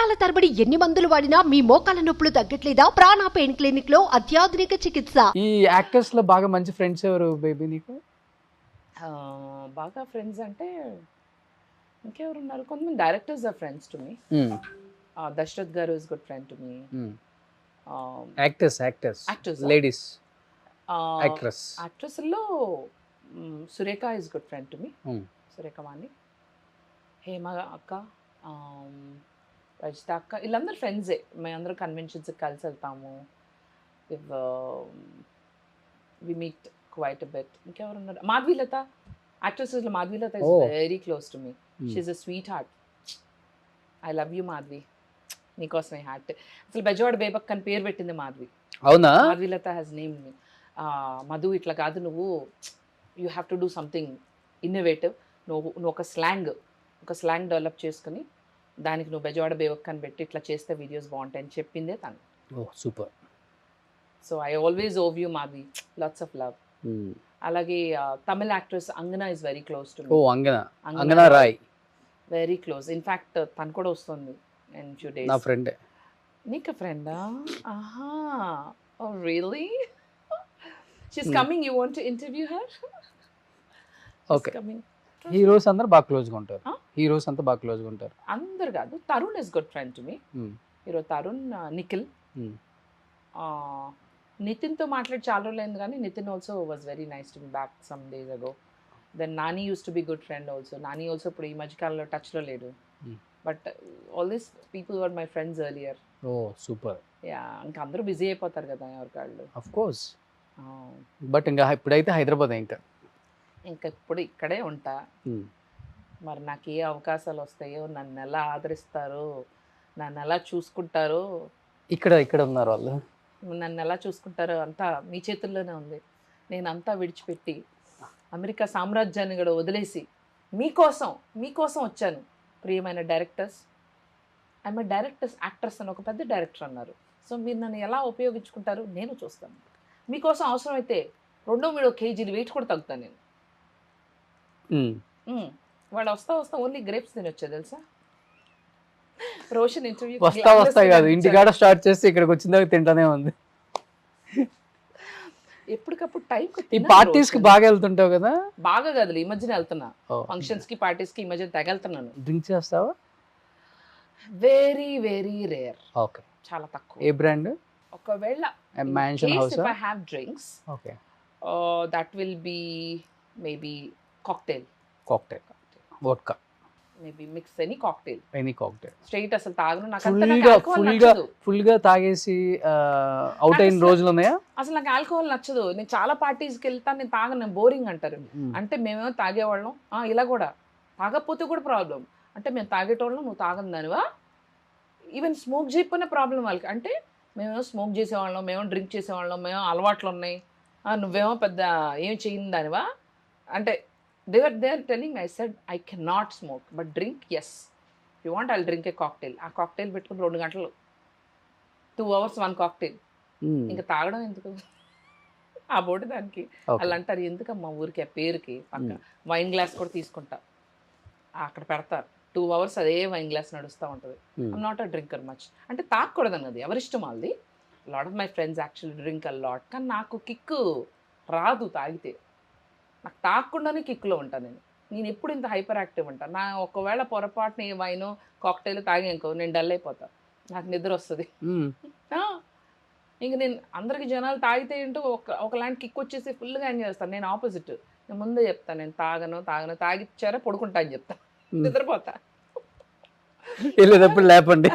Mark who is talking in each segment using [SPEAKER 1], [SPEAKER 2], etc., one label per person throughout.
[SPEAKER 1] సంవత్సరాల తరబడి ఎన్ని మందులు వాడినా మీ మోకాల నొప్పులు తగ్గట్లేదా? ప్రాణ పెయిన్ క్లినిక్ లో అత్యాధునిక చికిత్స.
[SPEAKER 2] ఈ యాక్టర్స్ లో బాగా మంచి ఫ్రెండ్స్ ఎవరు బేబీ నీకు?
[SPEAKER 3] బాగా ఫ్రెండ్స్ అంటే ఇంకెవరున్నారు, కొంతమంది directors are friends to me. Dasharath గారు is good friend to me.
[SPEAKER 2] Actors
[SPEAKER 3] Actors,
[SPEAKER 2] ladies
[SPEAKER 3] యాక్ట్రెస్లో Surekha is good friend to me. Surekha Vani, Hema అక్క, రజిత అక్క, వీళ్ళందరూ ఫ్రెండ్సే. మేమందరూ కన్వెన్షన్స్కి కలిసి వెళ్తాము. We meet quite a bit. ఇంకెవరున్నారు, మాధవీలత, యాక్ట్రెసెస్లో Madhavilatha is very close to me. She is a sweet heart. I love you Madhavi, నీకోసమే హార్ట్. అసలు బెజవాడ బేబక్ అని పేరు పెట్టింది మాధవి.
[SPEAKER 2] అవునా?
[SPEAKER 3] మాధవీలత హ్యాస్ నేమ్ మీ. మధు ఇట్లా కాదు, నువ్వు you have to do something innovative. నువ్వు ఒక స్లాంగ్ డెవలప్ చేసుకుని దానికి నువ్వు బెజవాడ బేబక్ అని పెట్టి ఇట్లా చేస్తే వీడియోస్ బాగుంటాయని చెప్పిందే తను.
[SPEAKER 2] Super.
[SPEAKER 3] So I always owe you Madhavi, lots of love. అలాగే Tamil actress Angana is very close to me.
[SPEAKER 2] Angana Roy
[SPEAKER 3] very close. In fact తను కూడా వస్తుంది ఇన్ ఫ్యూ డేస్.
[SPEAKER 2] నా ఫ్రెండే.
[SPEAKER 3] నీకు ఫ్రెండా? ఆహా, oh really? She's coming, you want to interview her?
[SPEAKER 2] Okay. Heroes అందరూ బాగా క్లోజ్గా ఉంటారు.
[SPEAKER 3] అందరు కాదు, Tarun is good friend to me. Hero Tarun, Nikhil, నితిన్తో మాట్లాడి చాలా రోజులు అయింది, కానీ Nitin also was very nice to me back some days ago. Then Nani uses to be good friend also. Nani also ఇప్పుడు ఈ మధ్యకాలంలో టచ్లో లేడు. But all this people were my friends earlier.
[SPEAKER 2] Oh super.
[SPEAKER 3] Yeah, ఇంకా అందరూ బిజీ అయిపోతారు కదా ఎవరికాళ్ళు.
[SPEAKER 2] Of course. బట్ ఇంకా ఇప్పుడైతే హైదరాబాద్ ఇంకా
[SPEAKER 3] ఇప్పుడు ఇక్కడే ఉంటా. మరి నాకు ఏ అవకాశాలు వస్తాయో, నన్ను ఎలా ఆదరిస్తారో, నన్ను ఎలా చూసుకుంటారో,
[SPEAKER 2] ఇక్కడ ఉన్నారు వాళ్ళు,
[SPEAKER 3] నన్ను ఎలా చూసుకుంటారో అంతా మీ చేతుల్లోనే ఉంది. నేను అంతా విడిచిపెట్టి అమెరికా సామ్రాజ్యాన్ని కూడా వదిలేసి మీకోసం వచ్చాను. ప్రియమైన డైరెక్టర్స్, ఐఎమ్ డైరెక్టర్స్ యాక్టర్స్ అని ఒక పెద్ద డైరెక్టర్ అన్నారు. సో మీరు నన్ను ఎలా ఉపయోగించుకుంటారు నేను చూస్తాను. మీకోసం అవసరమైతే 2-3 కేజీలు వెయిట్ కూడా తగ్గుతాను నేను. వాళ్ళు వస్తా ఓన్లీ గ్రేప్స్ తినొచ్చా తెలుసా? రోషన్ ఇంటర్వ్యూ
[SPEAKER 2] వస్తా కాదు, ఇంటికాడ స్టార్ట్ చేసి ఇక్కడికి వచ్చిన దాకా తింటానే ఉంది.
[SPEAKER 3] ఎప్పటికప్పుడు టైం.
[SPEAKER 2] ఈ పార్టీస్ కి బాగా వెళ్తుంటావు కదా?
[SPEAKER 3] బాగా కాదు, ఈ మధ్యన వెళ్తున్నా ఫంక్షన్స్ కి, పార్టీస్ కి ఈ మధ్యన తగలుతున్నాను.
[SPEAKER 2] డ్రింక్ చేస్తావా?
[SPEAKER 3] Very very rare.
[SPEAKER 2] ఓకే,
[SPEAKER 3] చాలా తక్కువ.
[SPEAKER 2] ఏ బ్రాండ్?
[SPEAKER 3] ఒకవేళ
[SPEAKER 2] mansion house
[SPEAKER 3] if I have drinks,
[SPEAKER 2] okay,
[SPEAKER 3] that will be maybe cocktail
[SPEAKER 2] vodka,
[SPEAKER 3] maybe mix any cocktail. Straight అసలు తాగను. నాకు
[SPEAKER 2] ఫుల్ గా తాగేసి అవుట్ అయిన రోజులు ఉన్నాయా?
[SPEAKER 3] అసలు నాకు ఆల్కహాల్ నచ్చదు. నేను చాలా పార్టీస్కి వెళ్తాను, నేను తాగను, బోరింగ్ అంటారు. అంటే మేమేమో తాగేవాళ్ళం, ఇలా కూడా తాగకపోతే కూడా ప్రాబ్లం. అంటే మేము తాగేటోళ్ళం, నువ్వు తాగని దానివా? ఈవెన్ స్మోక్ చేయకపోయినా ప్రాబ్లం వాళ్ళకి. అంటే మేమేమో స్మోక్ చేసేవాళ్ళం, మేము డ్రింక్ చేసేవాళ్ళం, మేము అలవాట్లు ఉన్నాయి, నువ్వేమో పెద్ద ఏం చేయని దానివా అంటే they are telling me. I said I cannot smoke but drink, yes, if you want I'll drink a cocktail. ఆ కాక్టైల్ పెట్టుకుని 2 గంటలు, 2 hours 1 కాక్టైల్. ఇంకా తాగడం ఎందుకు ఆ బోటి దానికి? వాళ్ళు అంటారు ఎందుకమ్మా ఊరికి, ఆ పేరుకి పక్క వైన్ గ్లాస్ కూడా తీసుకుంటా, అక్కడ పెడతారు 2 hours అదే వైన్ గ్లాస్ నడుస్తూ ఉంటుంది. I'm not a drinker much. అంటే తాగకూడదు అన్నది ఎవరిష్టం వాళ్ళది. Lot of my friends actually drink a lot, కానీ నాకు కిక్కు రాదు తాగితే. నాకు తాగకుండానే కిక్లో ఉంటాను నేను ఎప్పుడు ఇంత హైపర్ యాక్టివ్ ఉంటాను. నా ఒకవేళ పొరపాటున ఏ వైన్ కాక్టైల్ తాగానుకో నేను డల్ అయిపోతాను, నాకు నిద్ర వస్తుంది. ఇంక నేను అందరికి జనాలు తాగితే ఏంటో ఒకలాంటి కిక్ వచ్చేసి ఫుల్గా ఎంజాయ్ చేస్తాను. నేను ఆపోజిట్. నేను ముందే చెప్తాను, నేను తాగను, తాగిచ్చారా పడుకుంటా అని చెప్తాను, నిద్రపోతా.
[SPEAKER 2] లేపండి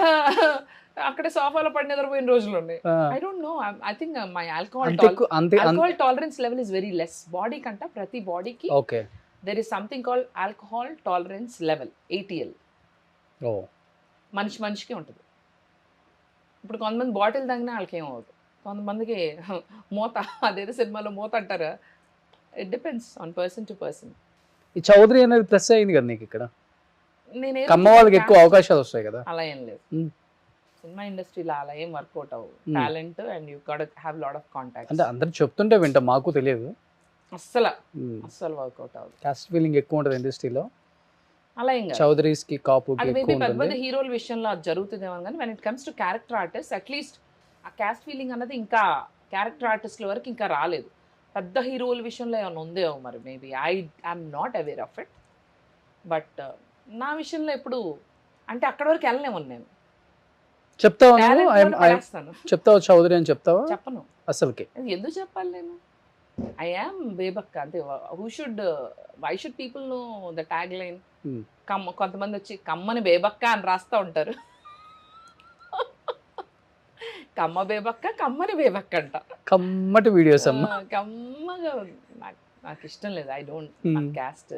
[SPEAKER 3] అక్కడే సోఫాలో పడి నిద్రపోయిన రోజులు ఉన్నాయి. I don't know, I think my alcohol tolerance level is very less. Body కంట ప్రతి బాడీకి there is something called alcohol tolerance level, ATL. మనిషికి ఉంటుంది. ఇప్పుడు కొంతమంది బాటిల్ తాగినా వాళ్ళకి ఏమవుతుంది, కొంతమందికి మూత, అదేదో సినిమాలో మూత అంటారా. It depends on person to person.
[SPEAKER 2] ఈ చౌదరి అనేది ప్లస్ అయింది కదా నీకు ఇక్కడ? కమ్మ వాళ్ళకి ఎక్కువ అవకాశాలు వస్తాయి కదా?
[SPEAKER 3] అలా ఏం లేదు, సినిమా ఇండస్ట్రీలో అలా ఏం వర్కౌట్ అవ్వదు. Talent and you got have lot of contacts.
[SPEAKER 2] అంటే అందరు చెప్తుంటే వింటా, మాకు తెలియదు.
[SPEAKER 3] అస్సలు వర్కౌట్ అవ్వదు.
[SPEAKER 2] కాస్ట్ ఫీలింగ్ ఎక్కువ ఉంటుంది ఇండస్ట్రీలో.
[SPEAKER 3] అలా ఏం కాదు.
[SPEAKER 2] చౌదరీస్ కి కాపుకి
[SPEAKER 3] అది
[SPEAKER 2] ఎక్కువ
[SPEAKER 3] మేబీ పెద్ద పెద్ద
[SPEAKER 2] ఉంటుంది.
[SPEAKER 3] హీరోల విషయంలో అది జరుగుతుందేమో కానీ when it comes to character artist at least ఆ క్యాస్ట్ ఫీలింగ్ అన్నది ఇంకా క్యారెక్టర్ ఆర్టిస్ట్ల వరకు ఇంకా రాలేదు. పెద్ద హీరోల విషయంలో ఏమైనా ఉందేమో మరి maybe I'm not aware of it. But నా విషయంలో ఎప్పుడు అంటే అక్కడ వరకు వెళ్ళలేము నేను.
[SPEAKER 2] చెప్తావా
[SPEAKER 3] Talent
[SPEAKER 2] నువ్వు?
[SPEAKER 3] లోనే పడేస్తాను.
[SPEAKER 2] చెప్తావా చౌదరి అని చెప్తావా
[SPEAKER 3] చెప్పను.
[SPEAKER 2] అసలుకి?
[SPEAKER 3] ఎందుకు చెప్పాలి నేను? ఐ యామ్ బేబక్క అంతే. Why should people know the tag line? కొంతమంది వచ్చి కమ్మని బేబక్క అని రాస్తూ ఉంటారు. కమ్మ బేబక్క, కమ్మని బేబక్క అంట.
[SPEAKER 2] కమ్మటి వీడియోస్ అమ్మా.
[SPEAKER 3] కమ్మగా నాకు ఇష్టం లేదు. I don't caste.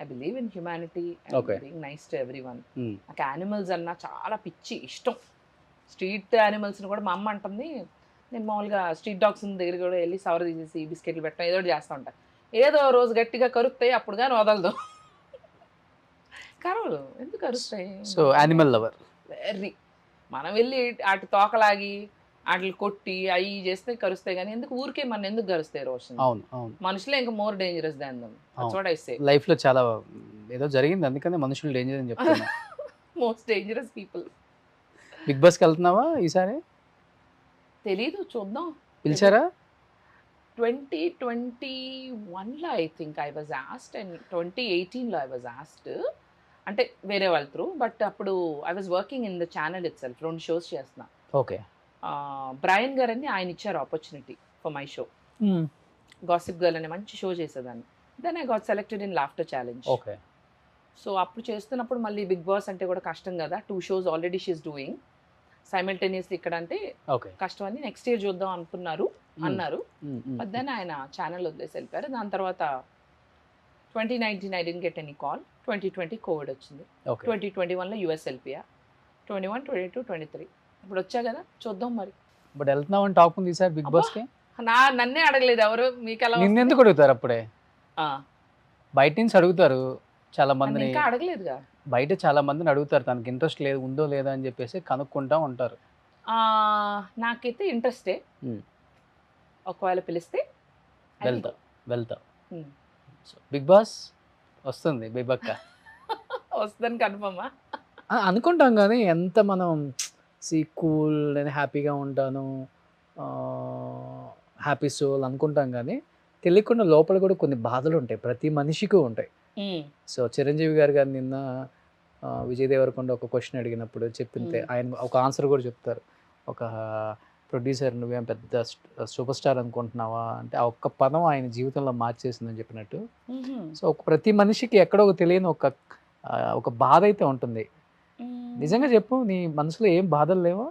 [SPEAKER 3] I believe in humanity and being nice to everyone. నాకు యానిమల్స్ అన్నా చాలా పిచ్చి ఇష్టం. స్ట్రీట్ యానిమల్స్ని కూడా మా అమ్మ అంటుంది. నేను మామూలుగా స్ట్రీట్ డాగ్స్ దగ్గర కూడా వెళ్ళి సవర తీసేసి బిస్కెట్లు పెట్టడం ఏదో చేస్తూ ఉంటాను. ఏదో రోజు గట్టిగా కరుస్తాయి, అప్పుడు కానీ వదలదు. కరవలు ఎందుకు కరుస్తాయి?
[SPEAKER 2] So animal lover.
[SPEAKER 3] వెర్రీ. మనం వెళ్ళి వాటి తోకలాగి వాటిని కొట్టి అవి చేస్తే కరుస్తాయి, కానీ ఎందుకు ఊరికే మన ఎందుకు కరుస్తాయి రోషన్?
[SPEAKER 2] అవును అవును.
[SPEAKER 3] మనుషులే ఇంకా more dangerous than them. That's what I say.
[SPEAKER 2] Life లో చాలా ఏదో జరిగింది, అందుకనే మనుషులు డేంజర్ అని చెప్తున్నా.
[SPEAKER 3] Most dangerous people.
[SPEAKER 2] బిగ్ బాస్కి వెళ్తున్నావా ఈసారి?
[SPEAKER 3] తెలీదు, చూద్దాం.
[SPEAKER 2] పిలిచారా?
[SPEAKER 3] 2021లో I think I was asked and 2018లో ఐ వాజ్ ఆస్డ్. అంటే వేరే వాళ్ళ త్రూ. బట్ అప్పుడు I was working in the channel itself. 2 shows చేస్తున్నా.
[SPEAKER 2] ఓకే.
[SPEAKER 3] బ్రయన్ గారు అని ఆయన ఇచ్చారు opportunity for my show. Gossip girl అనే మంచి షో చేసేదాన్ని. Then I got selected in laughter challenge.
[SPEAKER 2] Okay.
[SPEAKER 3] So అప్పుడు చేస్తున్నప్పుడు మళ్ళీ బిగ్ బాస్ అంటే కూడా కష్టం కదా. 2 shows already she is doing simultaneously. ఇక్కడ అంటే కష్టం అని నెక్స్ట్ ఇయర్ చూద్దాం అనుకున్నారు అన్నారు. బట్ దెన్ ఆయన ఛానల్ వదిలేసి వెళ్ళిపోయారు. దాని తర్వాత 2019 I didn't get any call. 2020 Covid వచ్చింది. 2021లో యూఎస్ వెళ్ళిపోయా. 21, 22, 23 ఇప్పుడు వచ్చా కదా, చూద్దాం మరి.
[SPEAKER 2] బట్ వెళ్తున్నావు అని టాక్ ఉంది ఈసారి బిగ్ బాస్ కి.
[SPEAKER 3] నన్నే అడగలేదు ఎవరు. మీకు ఎలా?
[SPEAKER 2] నిన్నెందుకు అడుగుతారు? అప్పుడే బయట నుంచి అడుగుతారు చాలా మందిని.
[SPEAKER 3] ఇంకా అడగలేదుగా.
[SPEAKER 2] బయట చాలా మందిని అడుగుతారు, తనకి ఇంట్రెస్ట్ లేదు ఉందో లేదా అని చెప్పేసి కనుక్కుంటా ఉంటారు.
[SPEAKER 3] నాకైతే ఇంట్రెస్టే. ఒకవేళ పిలిస్తే
[SPEAKER 2] వెళ్తా. బిగ్ బాస్ వస్తుంది బేబక్క.
[SPEAKER 3] వస్తుందని కన్ఫర్మా?
[SPEAKER 2] అనుకుంటాం కానీ ఎంత మనం కూల్ నేను హ్యాపీగా ఉంటాను హ్యాపీ సోల్ అనుకుంటాం, కానీ తెలియకుండా లోపల కూడా కొన్ని బాధలు ఉంటాయి, ప్రతి మనిషికి ఉంటాయి. సో చిరంజీవి గారు నిన్న విజయ్ దేవరకొండ ఒక క్వశ్చన్ అడిగినప్పుడు చెప్పింది, ఆయన ఒక ఆన్సర్ కూడా చెప్తారు. ఒక ప్రొడ్యూసర్ నువ్వేం పెద్ద సూపర్ స్టార్ అనుకుంటున్నావా అంటే ఆ ఒక్క పదం ఆయన జీవితంలో మార్చేసిందని చెప్పినట్టు. సో ప్రతి మనిషికి ఎక్కడో ఒక తెలియని ఒక బాధ అయితే ఉంటుంది. నిజంగా చెప్పు, నీ మనసులో ఏం బాధలు లేవా?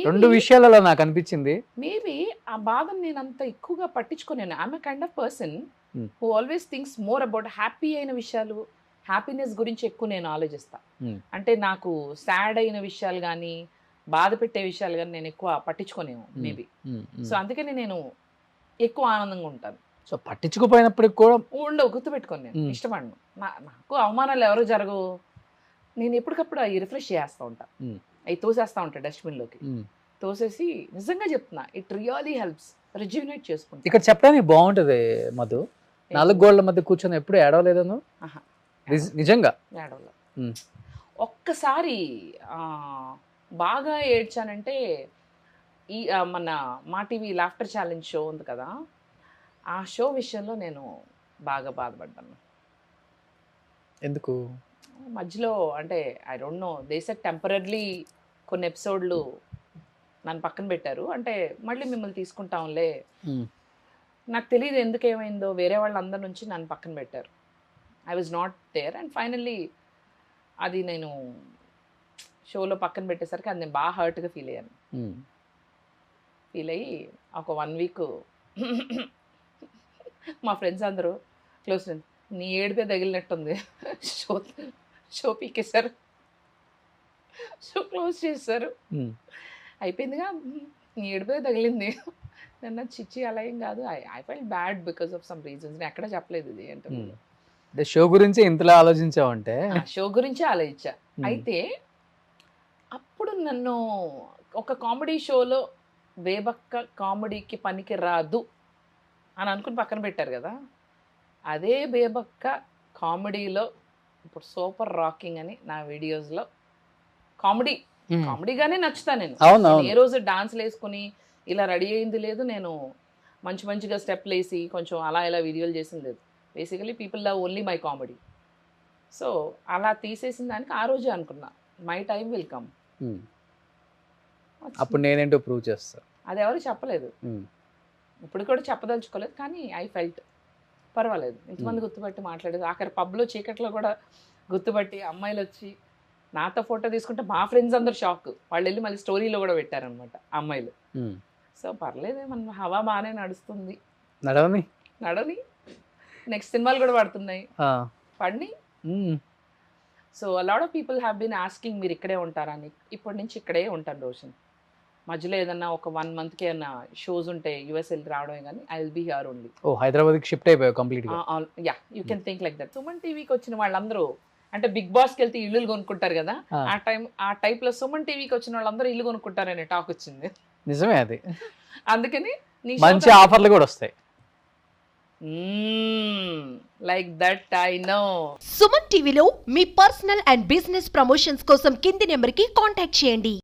[SPEAKER 2] 2 విషయాలలో నాకు అనిపించింది.
[SPEAKER 3] మేబీ ఆ బాధను నేను అంత ఎక్కువగా పట్టించుకోలేను. I'm a kind of person who always thinks more about happy అయిన విషయాలు, హ్యాపీనెస్ గురించి ఎక్కువ నేను ఆలోచిస్తా. అంటే నాకు సాడ్ అయిన విషయాలు కానీ బాధ పెట్టే విషయాలు కానీ నేను ఎక్కువ పట్టించుకోలేము మేబీ. సో అందుకని నేను ఎక్కువ ఆనందంగా ఉంటాను.
[SPEAKER 2] సో పట్టించుకోపోయినప్పటికి కూడా
[SPEAKER 3] గుర్తుపెట్టుకోను, నేను ఇష్టపడను. నాకు అవమానాలు ఎవరు జరగవు. నేను ఎప్పటికప్పుడు అవి రిఫ్రెష్ చేస్తూ ఉంటా, అవి తోసేస్తూ ఉంటా డస్ట్బిన్లోకి. తోసేసి నిజంగా చెప్తున్నా, ఇట్ రియలీ హెల్ప్స్ రిజ్యూనేట్ చేసుకుంటా.
[SPEAKER 2] ఇక్కడ చెప్పడానికి బాగుంటుంది మధు, 4 గోళ్ల మధ్య కూర్చొని ఎప్పుడు ఏడవలేదను? నిజంగా
[SPEAKER 3] ఏడవలే. ఒక్కసారి బాగా ఏడ్చానంటే ఈ మన మా టీవీ లాఫ్టర్ ఛాలెంజ్ షో ఉంది కదా, ఆ షో విషయంలో నేను బాగా బాధపడ్డాను.
[SPEAKER 2] ఎందుకు?
[SPEAKER 3] మధ్యలో అంటే I don't know, they said temporarily కొన్ని ఎపిసోడ్లు నన్ను పక్కన పెట్టారు. అంటే మళ్ళీ మిమ్మల్ని తీసుకుంటాంలే, నాకు తెలియదు ఎందుకు ఏమైందో, వేరే వాళ్ళందరి నుంచి నన్ను పక్కన పెట్టారు. I was not there and finally అది నేను షోలో పక్కన పెట్టేసరికి అది నేను బాగా హర్ట్గా ఫీల్ అయ్యాను. ఫీల్ అయ్యి ఒక 1 వీక్ మా ఫ్రెండ్స్ అందరూ క్లోజ్ ఫ్రెండ్స్, నీ ఏడిపే తగిలినట్టుంది, షో పీకేశారు, షో క్లోజ్ చేశారు, అయిపోయిందిగా, నీ ఏడిపే తగిలింది. నన్ను చిచ్చి అలా ఏం కాదు, I felt bad because of some reasons. నేను ఎక్కడ చెప్పలేదు ఇది అంటే.
[SPEAKER 2] షో గురించి ఇంతలా ఆలోచించావంటే?
[SPEAKER 3] షో గురించే ఆలోచించా. అయితే అప్పుడు నన్ను ఒక కామెడీ షోలో బేబక్క కామెడీకి పనికి రాదు అని అనుకుని పక్కన పెట్టారు కదా, అదే బేబక్క కామెడీలో ఇప్పుడు సూపర్ రాకింగ్ అని నా వీడియోస్లో కామెడీగానే నచ్చుతా నేను.
[SPEAKER 2] అవును
[SPEAKER 3] నేను
[SPEAKER 2] అవును
[SPEAKER 3] ఏ రోజు డాన్స్లు వేసుకుని ఇలా రెడీ అయింది లేదు, నేను మంచిగా స్టెప్లు వేసి కొంచెం అలా ఇలా వీడియోలు చేసింది లేదు. Basically people love only my comedy. So అలా తీసేసిన దానికి ఆ రోజే అనుకున్నా మై టైం విల్ కమ్.
[SPEAKER 2] ఉమ్. అప్పుడు నేనేంటో ప్రూవ్ చేస్తా.
[SPEAKER 3] అది ఎవరు చెప్పలేదు, ఇప్పుడు కూడా చెప్పదలుచుకోలేదు, కానీ ఐ ఫెల్ట్ పర్వాలేదు ఇంతమంది గుర్తుపట్టి మాట్లాడేది. ఆఖరి పబ్లో చీకట్లో కూడా గుర్తుపట్టి అమ్మాయిలు వచ్చి నాతో ఫోటో తీసుకుంటే మా ఫ్రెండ్స్ అందరు షాక్. వాళ్ళు వెళ్ళి మళ్ళీ స్టోరీలో కూడా పెట్టారనమాట అమ్మాయిలు. సో పర్లేదు, మన హవా బాగానే నడుస్తుంది. నడవని నెక్స్ట్ సినిమాలు కూడా పడుతున్నాయి, పడిని. So lot of people have been asking మీరు ఇక్కడే ఉంటారని. ఇప్పటి నుంచి ఇక్కడే ఉంటాను రోషన్. మధ్యలో ఏదన్నా ఒక 1 monthకి ఏమన్నా షోస్ ఉంటే యూఎస్ వెళ్ళి రావడమే, కానీ I will be here only.
[SPEAKER 2] Oh హైదరాబాద్కి షిఫ్ట్ అయిపోయావు కంప్లీట్ గా.
[SPEAKER 3] Yeah, you can think like that. Suman టీవీకి వచ్చిన వాళ్ళందరూ అంటే బిగ్ బాస్కి వెళ్తే ఇల్లు కొనుక్కుంటారు కదా, ఆ టైప్లో సుమన్ టీవీకి వచ్చిన వాళ్ళందరూ ఇల్లు కొనుక్కుంటారనే టాక్ వచ్చింది.
[SPEAKER 2] నిజమే అది.
[SPEAKER 3] అందుకని
[SPEAKER 2] మంచి ఆఫర్లు కూడా వస్తాయి.
[SPEAKER 3] Like that I know.
[SPEAKER 1] Suman టీవీలో మీ పర్సనల్ అండ్ బిజినెస్ ప్రమోషన్స్ కోసం కింది నెంబర్కి కాంటాక్ట్ చేయండి.